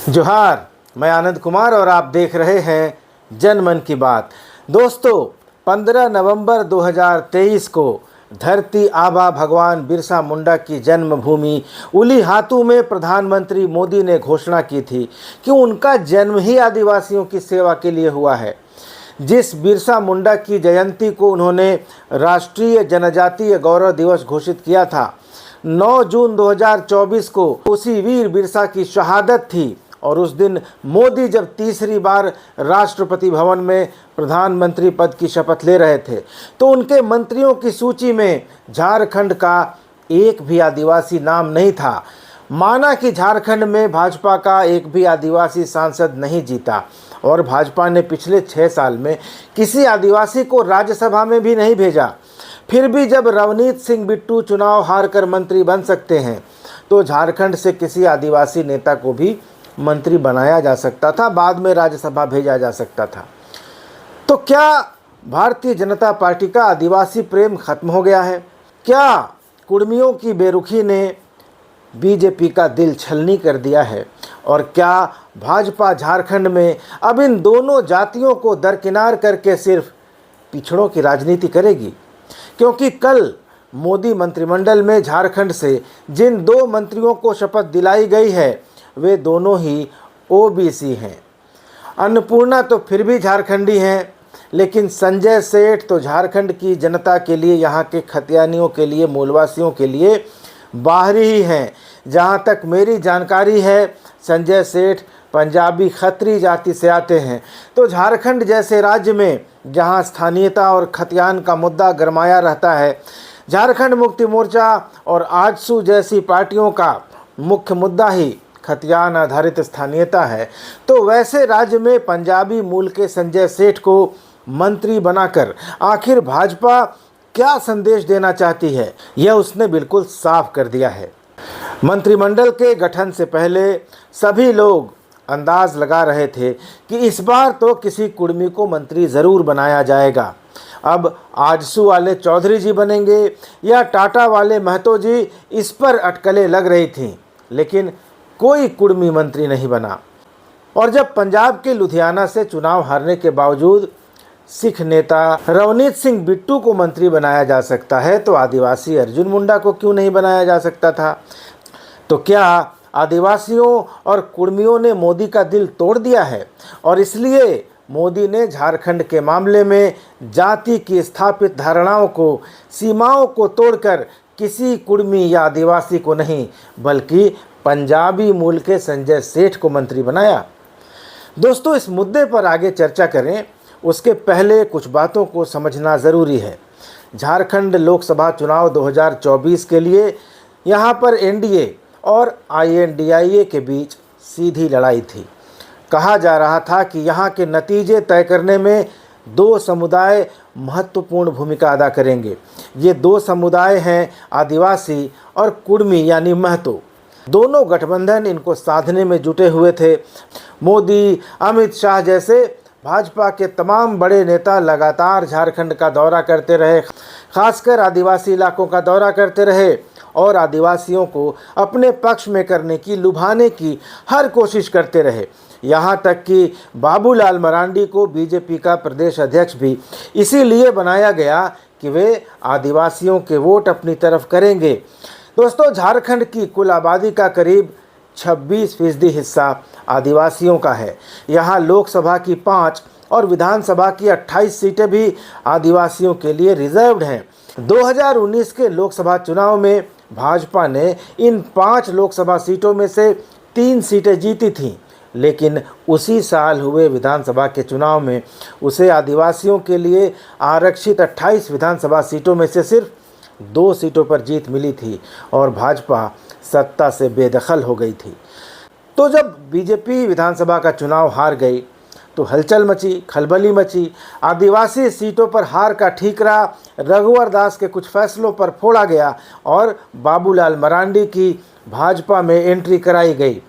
जोहार, मैं आनंद कुमार और आप देख रहे हैं जन मन की बात। दोस्तों, 15 नवंबर 2023 को धरती आबा भगवान बिरसा मुंडा की जन्मभूमि उलीहातू में प्रधानमंत्री मोदी ने घोषणा की थी कि उनका जन्म ही आदिवासियों की सेवा के लिए हुआ है। जिस बिरसा मुंडा की जयंती को उन्होंने राष्ट्रीय जनजातीय गौरव दिवस घोषित किया था, 9 जून 2024 को उसी वीर बिरसा की शहादत थी और उस दिन मोदी जब तीसरी बार राष्ट्रपति भवन में प्रधानमंत्री पद की शपथ ले रहे थे तो उनके मंत्रियों की सूची में झारखंड का एक भी आदिवासी नाम नहीं था। माना कि झारखंड में भाजपा का एक भी आदिवासी सांसद नहीं जीता और भाजपा ने पिछले 6 साल में किसी आदिवासी को राज्यसभा में भी नहीं भेजा। फिर भी जब रवनीत सिंह बिट्टू चुनाव हारकर मंत्री बन सकते हैं तो झारखंड से किसी आदिवासी नेता को भी मंत्री बनाया जा सकता था, बाद में राज्यसभा भेजा जा सकता था। तो क्या भारतीय जनता पार्टी का आदिवासी प्रेम खत्म हो गया है? क्या कुर्मियों की बेरुखी ने बीजेपी का दिल छलनी कर दिया है? और क्या भाजपा झारखंड में अब इन दोनों जातियों को दरकिनार करके सिर्फ पिछड़ों की राजनीति करेगी? क्योंकि कल मोदी मंत्रिमंडल में झारखंड से जिन 2 मंत्रियों को शपथ दिलाई गई है वे दोनों ही ओबीसी हैं। अन्नपूर्णा तो फिर भी झारखंडी हैं, लेकिन संजय सेठ तो झारखंड की जनता के लिए, यहाँ के खतियानियों के लिए, मूलवासियों के लिए बाहरी ही हैं। जहाँ तक मेरी जानकारी है, संजय सेठ पंजाबी खत्री जाति से आते हैं। तो झारखंड जैसे राज्य में जहाँ स्थानीयता और खतियान का मुद्दा गरमाया रहता है, झारखंड मुक्ति मोर्चा और आजसू जैसी पार्टियों का मुख्य मुद्दा ही खतियान आधारित स्थानीयता है, तो वैसे राज्य में पंजाबी मूल के संजय सेठ को मंत्री बनाकर आखिर भाजपा क्या संदेश देना चाहती है, यह उसने बिल्कुल साफ कर दिया है। मंत्रिमंडल के गठन से पहले सभी लोग अंदाज लगा रहे थे कि इस बार तो किसी कुर्मी को मंत्री ज़रूर बनाया जाएगा। अब आजसू वाले चौधरी जी बनेंगे या टाटा वाले महतो जी, इस पर अटकलें लग रही थीं, लेकिन कोई कुर्मी मंत्री नहीं बना। और जब पंजाब के लुधियाना से चुनाव हारने के बावजूद सिख नेता रवनीत सिंह बिट्टू को मंत्री बनाया जा सकता है, तो आदिवासी अर्जुन मुंडा को क्यों नहीं बनाया जा सकता था? तो क्या आदिवासियों और कुर्मियों ने मोदी का दिल तोड़ दिया है और इसलिए मोदी ने झारखंड के मामले में जाति की स्थापित धारणाओं को, सीमाओं को तोड़कर किसी कुर्मी या आदिवासी को नहीं बल्कि पंजाबी मूल के संजय सेठ को मंत्री बनाया? दोस्तों, इस मुद्दे पर आगे चर्चा करें उसके पहले कुछ बातों को समझना ज़रूरी है। झारखंड लोकसभा चुनाव 2024 के लिए यहाँ पर एनडीए और आईएनडीआईए के बीच सीधी लड़ाई थी। कहा जा रहा था कि यहाँ के नतीजे तय करने में 2 समुदाय महत्वपूर्ण भूमिका अदा करेंगे। ये 2 समुदाय हैं आदिवासी और कुर्मी यानी महतो। दोनों गठबंधन इनको साधने में जुटे हुए थे। मोदी, अमित शाह जैसे भाजपा के तमाम बड़े नेता लगातार झारखंड का दौरा करते रहे, खासकर आदिवासी इलाकों का दौरा करते रहे और आदिवासियों को अपने पक्ष में करने की, लुभाने की हर कोशिश करते रहे। यहाँ तक कि बाबूलाल मरांडी को बीजेपी का प्रदेश अध्यक्ष भी इसीलिए बनाया गया कि वे आदिवासियों के वोट अपनी तरफ करेंगे। दोस्तों, झारखंड की कुल आबादी का करीब 26% हिस्सा आदिवासियों का है। यहाँ लोकसभा की 5 और विधानसभा की 28 सीटें भी आदिवासियों के लिए रिजर्व्ड हैं। 2019 के लोकसभा चुनाव में भाजपा ने इन 5 लोकसभा सीटों में से 3 सीटें जीती थीं, लेकिन उसी साल हुए विधानसभा के चुनाव में उसे आदिवासियों के लिए आरक्षित 28 विधानसभा सीटों में से सिर्फ 2 सीटों पर जीत मिली थी और भाजपा सत्ता से बेदखल हो गई थी। तो जब बीजेपी विधानसभा का चुनाव हार गई तो हलचल मची, खलबली मची। आदिवासी सीटों पर हार का ठीकरा रघुवर दास के कुछ फैसलों पर फोड़ा गया और बाबूलाल मरांडी की भाजपा में एंट्री कराई गई।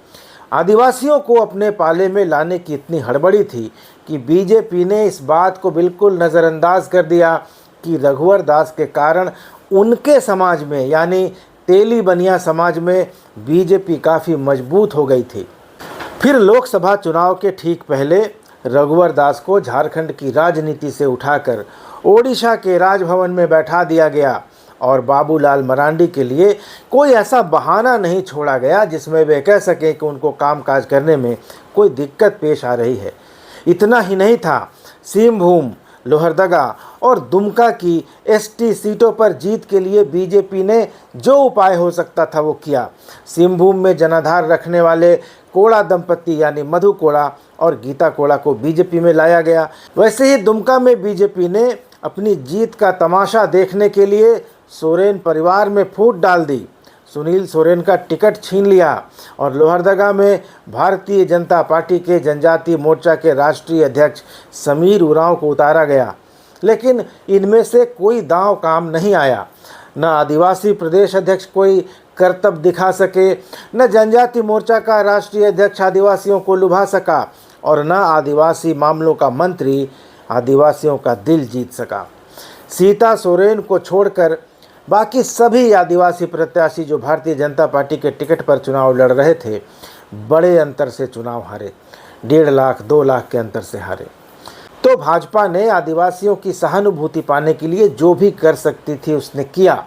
आदिवासियों को अपने पाले में लाने की इतनी हड़बड़ी थी कि बीजेपी ने इस बात को बिल्कुल नज़रअंदाज कर दिया कि रघुवर दास के कारण उनके समाज में यानी तेली बनिया समाज में बीजेपी काफ़ी मजबूत हो गई थी। फिर लोकसभा चुनाव के ठीक पहले रघुवर दास को झारखंड की राजनीति से उठाकर ओडिशा के राजभवन में बैठा दिया गया और बाबूलाल मरांडी के लिए कोई ऐसा बहाना नहीं छोड़ा गया जिसमें वे कह सकें कि उनको कामकाज करने में कोई दिक्कत पेश आ रही है। इतना ही नहीं था, सिंहभूम, लोहरदगा और दुमका की एसटी सीटों पर जीत के लिए बीजेपी ने जो उपाय हो सकता था वो किया। सिंहभूम में जनाधार रखने वाले कोड़ा दंपति यानी मधु कोड़ा और गीता कोड़ा को बीजेपी में लाया गया। वैसे ही दुमका में बीजेपी ने अपनी जीत का तमाशा देखने के लिए सोरेन परिवार में फूट डाल दी, सुनील सोरेन का टिकट छीन लिया और लोहरदगा में भारतीय जनता पार्टी के जनजातीय मोर्चा के राष्ट्रीय अध्यक्ष समीर उरांव को उतारा गया। लेकिन इनमें से कोई दांव काम नहीं आया। न आदिवासी प्रदेश अध्यक्ष कोई करतब दिखा सके, न जनजातीय मोर्चा का राष्ट्रीय अध्यक्ष आदिवासियों को लुभा सका और न आदिवासी मामलों का मंत्री आदिवासियों का दिल जीत सका। सीता सोरेन को छोड़कर बाकी सभी आदिवासी प्रत्याशी जो भारतीय जनता पार्टी के टिकट पर चुनाव लड़ रहे थे, बड़े अंतर से चुनाव हारे, 1.5 लाख 2 लाख के अंतर से हारे। तो भाजपा ने आदिवासियों की सहानुभूति पाने के लिए जो भी कर सकती थी उसने किया,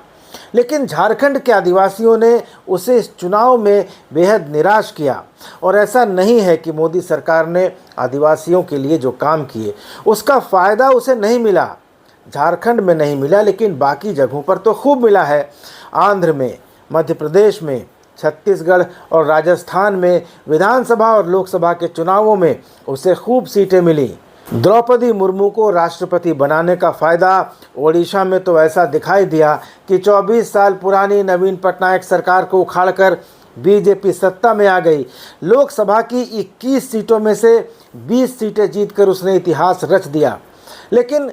लेकिन झारखंड के आदिवासियों ने उसे इस चुनाव में बेहद निराश किया। और ऐसा नहीं है कि मोदी सरकार ने आदिवासियों के लिए जो काम किए उसका फ़ायदा उसे नहीं मिला, झारखंड में नहीं मिला, लेकिन बाकी जगहों पर तो खूब मिला है। आंध्र में, मध्य प्रदेश में, छत्तीसगढ़ और राजस्थान में विधानसभा और लोकसभा के चुनावों में उसे खूब सीटें मिली। द्रौपदी मुर्मू को राष्ट्रपति बनाने का फ़ायदा ओडिशा में तो ऐसा दिखाई दिया कि 24 साल पुरानी नवीन पटनायक सरकार को उखाड़कर बीजेपी सत्ता में आ गई। लोकसभा की 21 सीटों में से 20 सीटें जीतकर उसने इतिहास रच दिया। लेकिन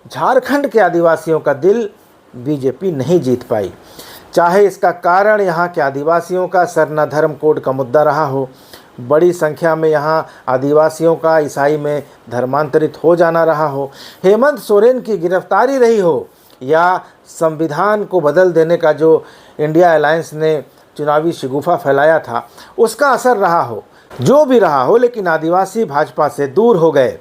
झारखंड के आदिवासियों का दिल बीजेपी नहीं जीत पाई। चाहे इसका कारण यहाँ के आदिवासियों का सरना धर्म कोड का मुद्दा रहा हो, बड़ी संख्या में यहाँ आदिवासियों का ईसाई में धर्मांतरित हो जाना रहा हो, हेमंत सोरेन की गिरफ्तारी रही हो, या संविधान को बदल देने का जो इंडिया अलायंस ने चुनावी शगुफा फैलाया था उसका असर रहा हो, जो भी रहा हो, लेकिन आदिवासी भाजपा से दूर हो गए।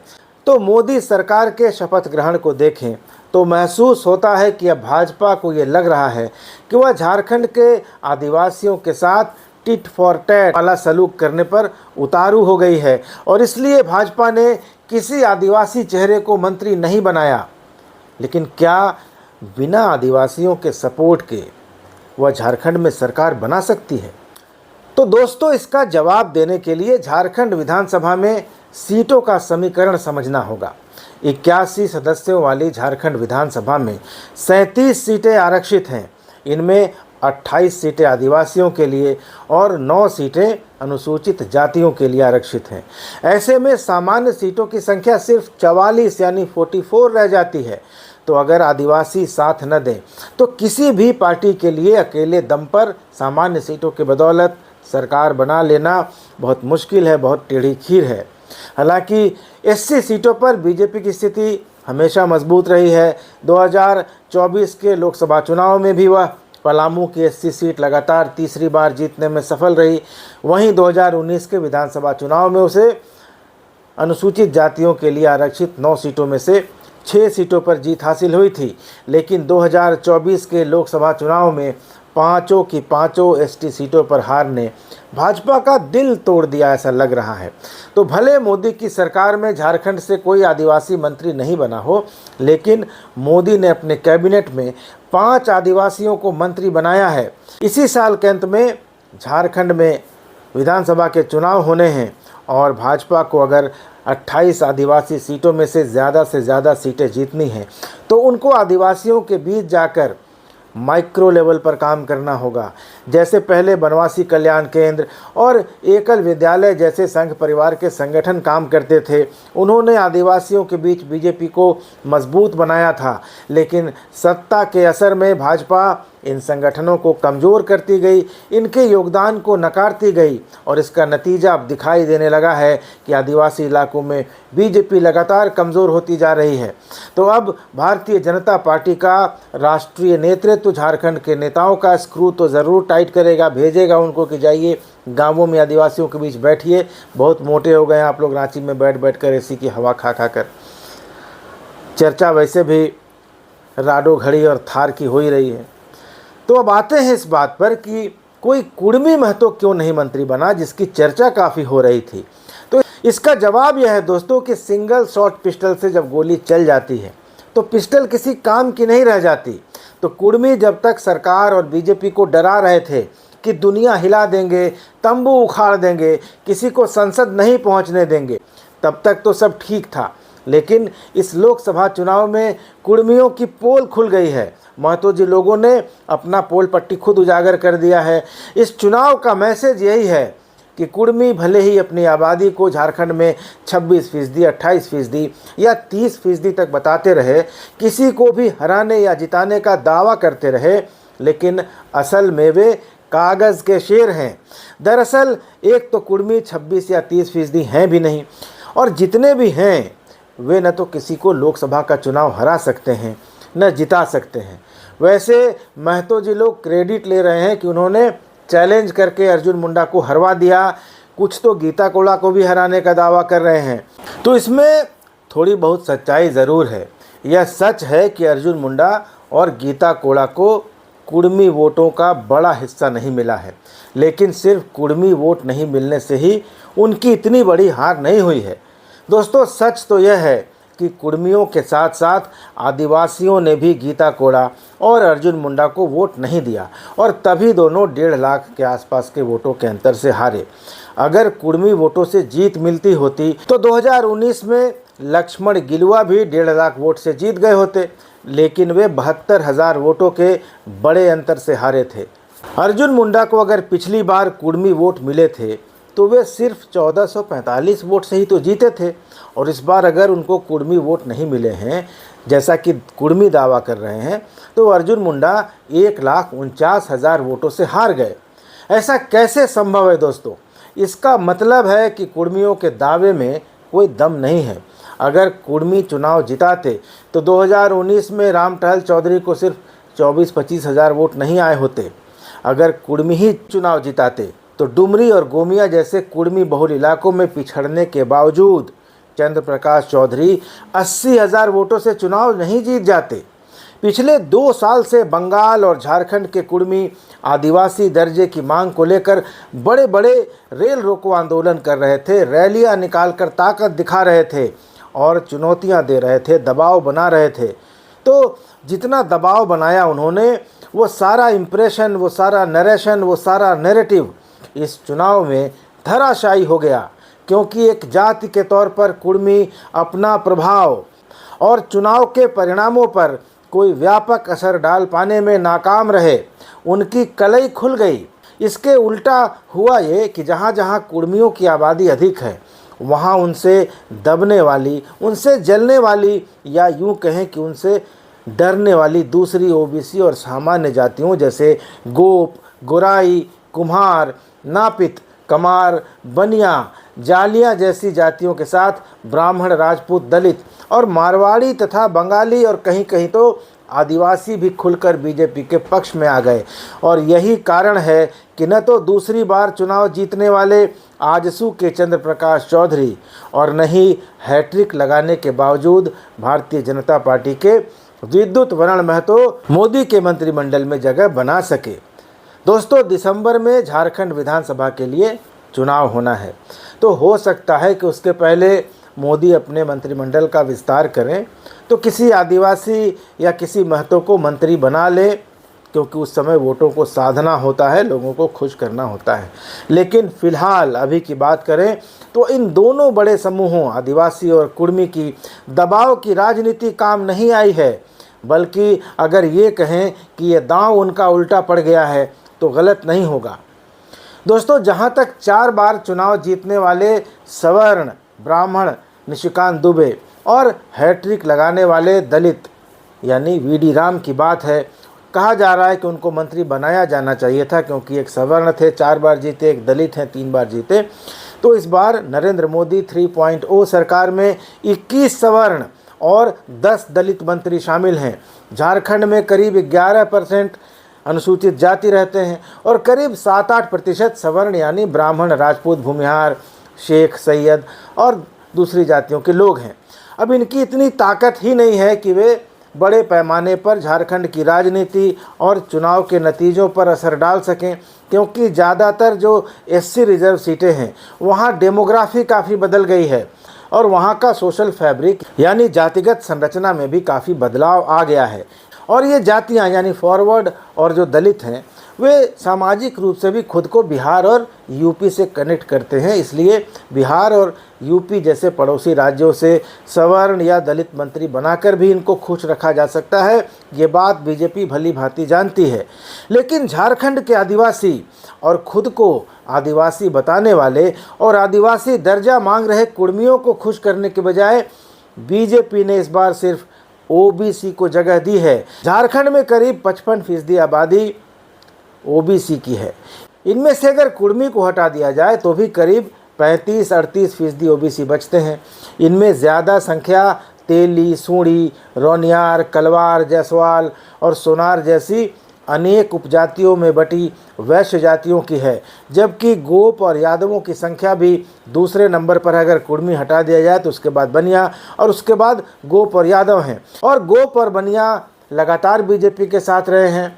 तो मोदी सरकार के शपथ ग्रहण को देखें तो महसूस होता है कि अब भाजपा को ये लग रहा है कि वह झारखंड के आदिवासियों के साथ टिट फॉर टैट वाला सलूक करने पर उतारू हो गई है और इसलिए भाजपा ने किसी आदिवासी चेहरे को मंत्री नहीं बनाया। लेकिन क्या बिना आदिवासियों के सपोर्ट के वह झारखंड में सरकार बना सकती है? तो दोस्तों, इसका जवाब देने के लिए झारखंड विधानसभा में सीटों का समीकरण समझना होगा। 81 सदस्यों वाली झारखंड विधानसभा में 37 सीटें आरक्षित हैं। इनमें 28 सीटें आदिवासियों के लिए और 9 सीटें अनुसूचित जातियों के लिए आरक्षित हैं। ऐसे में सामान्य सीटों की संख्या सिर्फ 44 यानी 44 रह जाती है। तो अगर आदिवासी साथ न दें तो किसी भी पार्टी के लिए अकेले दम पर सामान्य सीटों के बदौलत सरकार बना लेना बहुत मुश्किल है, बहुत टेढ़ी खीर है। हालांकि 80 सीटों पर बीजेपी की स्थिति हमेशा मजबूत रही है। 2024 के लोकसभा चुनाव में भी वह पलामू की 80 सीट लगातार तीसरी बार जीतने में सफल रही। वहीं 2019 के विधानसभा चुनाव में उसे अनुसूचित जातियों के लिए आरक्षित 9 सीटों में से 6 सीटों पर जीत हासिल हुई थी। लेकिन 2024 के लोकसभा चुनाव में पाँचों की पाँचों एसटी सीटों पर हार ने भाजपा का दिल तोड़ दिया, ऐसा लग रहा है। तो भले मोदी की सरकार में झारखंड से कोई आदिवासी मंत्री नहीं बना हो, लेकिन मोदी ने अपने कैबिनेट में 5 आदिवासियों को मंत्री बनाया है। इसी साल के अंत में झारखंड में विधानसभा के चुनाव होने हैं और भाजपा को अगर 28 आदिवासी सीटों में से ज़्यादा सीटें जीतनी हैं तो उनको आदिवासियों के बीच जाकर माइक्रो लेवल पर काम करना होगा। जैसे पहले बनवासी कल्याण केंद्र और एकल विद्यालय जैसे संघ परिवार के संगठन काम करते थे, उन्होंने आदिवासियों के बीच बीजेपी को मजबूत बनाया था। लेकिन सत्ता के असर में भाजपा इन संगठनों को कमज़ोर करती गई, इनके योगदान को नकारती गई और इसका नतीजा अब दिखाई देने लगा है कि आदिवासी इलाकों में बीजेपी लगातार कमज़ोर होती जा रही है। तो अब भारतीय जनता पार्टी का राष्ट्रीय नेतृत्व झारखंड के नेताओं का स्क्रू तो ज़रूर टाइट करेगा, भेजेगा उनको कि जाइए गांवों में आदिवासियों के बीच बैठिए, बहुत मोटे हो गए आप लोग रांची में बैठ बैठ कर एसी की हवा खा खा कर। चर्चा वैसे भी राडो घड़ी और थार की हो ही रही है। तो अब आते हैं इस बात पर कि कोई कुर्मी महतो क्यों नहीं मंत्री बना, जिसकी चर्चा काफ़ी हो रही थी। तो इसका जवाब यह है दोस्तों कि सिंगल शॉट पिस्टल से जब गोली चल जाती है तो पिस्टल किसी काम की नहीं रह जाती। तो कुर्मी जब तक सरकार और बीजेपी को डरा रहे थे कि दुनिया हिला देंगे, तंबू उखाड़ देंगे, किसी को संसद नहीं पहुंचने देंगे, तब तक तो सब ठीक था। लेकिन इस लोकसभा चुनाव में कुर्मियों की पोल खुल गई है। महतो जी लोगों ने अपना पोल पट्टी खुद उजागर कर दिया है। इस चुनाव का मैसेज यही है कि कुर्मी भले ही अपनी आबादी को झारखंड में 26%, 28% या 30% तक बताते रहे, किसी को भी हराने या जिताने का दावा करते रहे, लेकिन असल में वे कागज़ के शेर हैं। दरअसल एक तो कुर्मी 26 या 30% हैं भी नहीं, और जितने भी हैं वे न तो किसी को लोकसभा का चुनाव हरा सकते हैं न जिता सकते हैं। वैसे महतो जी लोग क्रेडिट ले रहे हैं कि उन्होंने चैलेंज करके अर्जुन मुंडा को हरवा दिया, कुछ तो गीता कोड़ा को भी हराने का दावा कर रहे हैं। तो इसमें थोड़ी बहुत सच्चाई ज़रूर है। यह सच है कि अर्जुन मुंडा और गीता कोड़ा को कुर्मी वोटों का बड़ा हिस्सा नहीं मिला है, लेकिन सिर्फ कुर्मी वोट नहीं मिलने से ही उनकी इतनी बड़ी हार नहीं हुई है। दोस्तों सच तो यह है कि कुर्मियों के साथ साथ आदिवासियों ने भी गीता कोड़ा और अर्जुन मुंडा को वोट नहीं दिया, और तभी दोनों 1.5 लाख के आसपास के वोटों के अंतर से हारे। अगर कुर्मी वोटों से जीत मिलती होती तो 2019 में लक्ष्मण गिलुआ भी 1.5 लाख वोट से जीत गए होते, लेकिन वे 72,000 वोटों के बड़े अंतर से हारे थे। अर्जुन मुंडा को अगर पिछली बार कुर्मी वोट मिले थे तो वे सिर्फ 1445 वोट से ही तो जीते थे, और इस बार अगर उनको कुर्मी वोट नहीं मिले हैं जैसा कि कुर्मी दावा कर रहे हैं, तो अर्जुन मुंडा 1,49,000 वोटों से हार गए। ऐसा कैसे संभव है दोस्तों? इसका मतलब है कि कुर्मियों के दावे में कोई दम नहीं है। अगर कुर्मी चुनाव जिताते तो 2019 में राम टहल चौधरी को सिर्फ 24-25 हज़ार वोट नहीं आए होते। अगर कुर्मी ही चुनाव जिताते तो डुमरी और गोमिया जैसे कुर्मी बहुल इलाकों में पिछड़ने के बावजूद चंद्र प्रकाश चौधरी 80,000 वोटों से चुनाव नहीं जीत जाते। पिछले 2 साल से बंगाल और झारखंड के कुर्मी आदिवासी दर्जे की मांग को लेकर बड़े बड़े रेल रोको आंदोलन कर रहे थे, रैलियां निकालकर ताकत दिखा रहे थे और चुनौतियां दे रहे थे, दबाव बना रहे थे। तो जितना दबाव बनाया उन्होंने, वो सारा इम्प्रेशन, वो सारा नरेशन, वो सारा नैरेटिव इस चुनाव में धराशायी हो गया, क्योंकि एक जाति के तौर पर कुर्मी अपना प्रभाव और चुनाव के परिणामों पर कोई व्यापक असर डाल पाने में नाकाम रहे। उनकी कलई खुल गई। इसके उल्टा हुआ ये कि जहाँ जहाँ कुर्मियों की आबादी अधिक है वहाँ उनसे दबने वाली, उनसे जलने वाली, या यूँ कहें कि उनसे डरने वाली दूसरी ओबीसी और सामान्य जातियों जैसे गोप, गोराई, कुम्हार, नापित, कमार, बनिया, जालिया जैसी जातियों के साथ ब्राह्मण, राजपूत, दलित और मारवाड़ी तथा बंगाली और कहीं कहीं तो आदिवासी भी खुलकर बीजेपी के पक्ष में आ गए। और यही कारण है कि न तो दूसरी बार चुनाव जीतने वाले आजसू के चंद्र प्रकाश चौधरी और न ही हैट्रिक लगाने के बावजूद भारतीय जनता पार्टी के विद्युत वरण महतो मोदी के मंत्रिमंडल में जगह बना सके। दोस्तों दिसंबर में झारखंड विधानसभा के लिए चुनाव होना है, तो हो सकता है कि उसके पहले मोदी अपने मंत्रिमंडल का विस्तार करें तो किसी आदिवासी या किसी महतो को मंत्री बना ले, क्योंकि उस समय वोटों को साधना होता है, लोगों को खुश करना होता है। लेकिन फ़िलहाल अभी की बात करें तो इन दोनों बड़े समूहों आदिवासी और कुर्मी की दबाव की राजनीति काम नहीं आई है, बल्कि अगर ये कहें कि ये दांव उनका उल्टा पड़ गया है तो गलत नहीं होगा। दोस्तों जहाँ तक 4 बार चुनाव जीतने वाले सवर्ण, ब्राह्मण निशिकांत दुबे और हैट्रिक लगाने वाले दलित यानी वीडी राम की बात है, कहा जा रहा है कि उनको मंत्री बनाया जाना चाहिए था, क्योंकि एक सवर्ण थे 4 बार जीते, एक दलित हैं 3 बार जीते। तो इस बार नरेंद्र मोदी 3.0 सरकार में 21 सवर्ण और 10 दलित मंत्री शामिल हैं। झारखंड में करीब 11% अनुसूचित जाति रहते हैं और करीब 7-8% सवर्ण यानी ब्राह्मण, राजपूत, भूमिहार, शेख, सैयद और दूसरी जातियों के लोग हैं। अब इनकी इतनी ताकत ही नहीं है कि वे बड़े पैमाने पर झारखंड की राजनीति और चुनाव के नतीजों पर असर डाल सकें, क्योंकि ज़्यादातर जो एससी रिजर्व सीटें हैं वहाँ डेमोग्राफी काफ़ी बदल गई है और वहाँ का सोशल फैब्रिक यानी जातिगत संरचना में भी काफ़ी बदलाव आ गया है। और ये जातियाँ यानी फॉरवर्ड और जो दलित हैं वे सामाजिक रूप से भी खुद को बिहार और यूपी से कनेक्ट करते हैं, इसलिए बिहार और यूपी जैसे पड़ोसी राज्यों से सवर्ण या दलित मंत्री बनाकर भी इनको खुश रखा जा सकता है। ये बात बीजेपी भली भांति जानती है। लेकिन झारखंड के आदिवासी और खुद को आदिवासी बताने वाले और आदिवासी दर्जा मांग रहे कुर्मियों को खुश करने के बजाय बीजेपी ने इस बार सिर्फ ओबीसी को जगह दी है। झारखंड में करीब 55% आबादी ओबीसी की है। इनमें से अगर कुर्मी को हटा दिया जाए तो भी करीब 35-38% ओबीसी बचते हैं। इनमें ज़्यादा संख्या तेली, सूढ़ी, रोनियार, कलवार, जायसवाल और सोनार जैसी अनेक उपजातियों में बटी वैश्य जातियों की है, जबकि गोप और यादवों की संख्या भी दूसरे नंबर पर। अगर कुर्मी हटा दिया जाए तो उसके बाद बनिया और उसके बाद गोप और यादव हैं, और गोप और बनिया लगातार बीजेपी के साथ रहे हैं।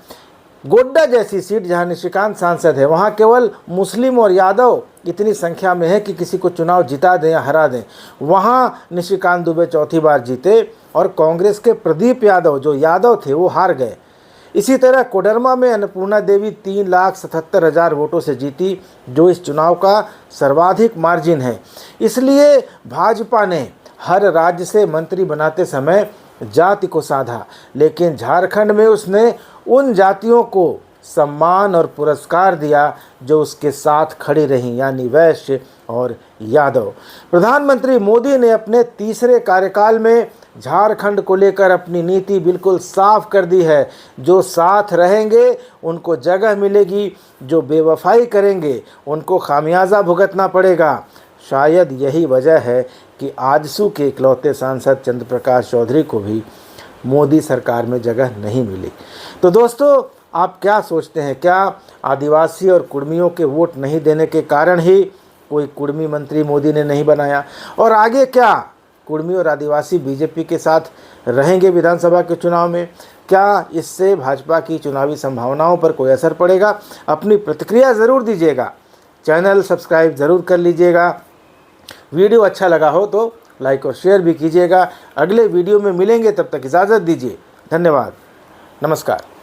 गोड्डा जैसी सीट जहां निशिकांत सांसद है वहां केवल मुस्लिम और यादव इतनी संख्या में है कि किसी को चुनाव जिता दें या हरा दें। वहां निशिकांत दुबे 4थी बार जीते और कांग्रेस के प्रदीप यादव जो यादव थे वो हार गए। इसी तरह कोडरमा में अन्नपूर्णा देवी 3,77,000 वोटों से जीती, जो इस चुनाव का सर्वाधिक मार्जिन है। इसलिए भाजपा ने हर राज्य से मंत्री बनाते समय जाति को साधा, लेकिन झारखंड में उसने उन जातियों को सम्मान और पुरस्कार दिया जो उसके साथ खड़ी रहीं, यानी वैश्य और यादव। प्रधानमंत्री मोदी ने अपने तीसरे कार्यकाल में झारखंड को लेकर अपनी नीति बिल्कुल साफ कर दी है। जो साथ रहेंगे उनको जगह मिलेगी, जो बेवफाई करेंगे उनको खामियाजा भुगतना पड़ेगा। शायद यही वजह है कि आजसू के इकलौते सांसद चंद्र प्रकाश चौधरी को भी मोदी सरकार में जगह नहीं मिली। तो दोस्तों, आप क्या सोचते हैं? क्या आदिवासी और कुर्मियों के वोट नहीं देने के कारण ही कोई कुर्मी मंत्री मोदी ने नहीं बनाया? और आगे क्या कुर्मी और आदिवासी बीजेपी के साथ रहेंगे विधानसभा के चुनाव में? क्या इससे भाजपा की चुनावी संभावनाओं पर कोई असर पड़ेगा? अपनी प्रतिक्रिया ज़रूर दीजिएगा। चैनल सब्सक्राइब ज़रूर कर लीजिएगा। वीडियो अच्छा लगा हो तो लाइक और शेयर भी कीजिएगा। अगले वीडियो में मिलेंगे, तब तक इजाज़त दीजिए। धन्यवाद। नमस्कार।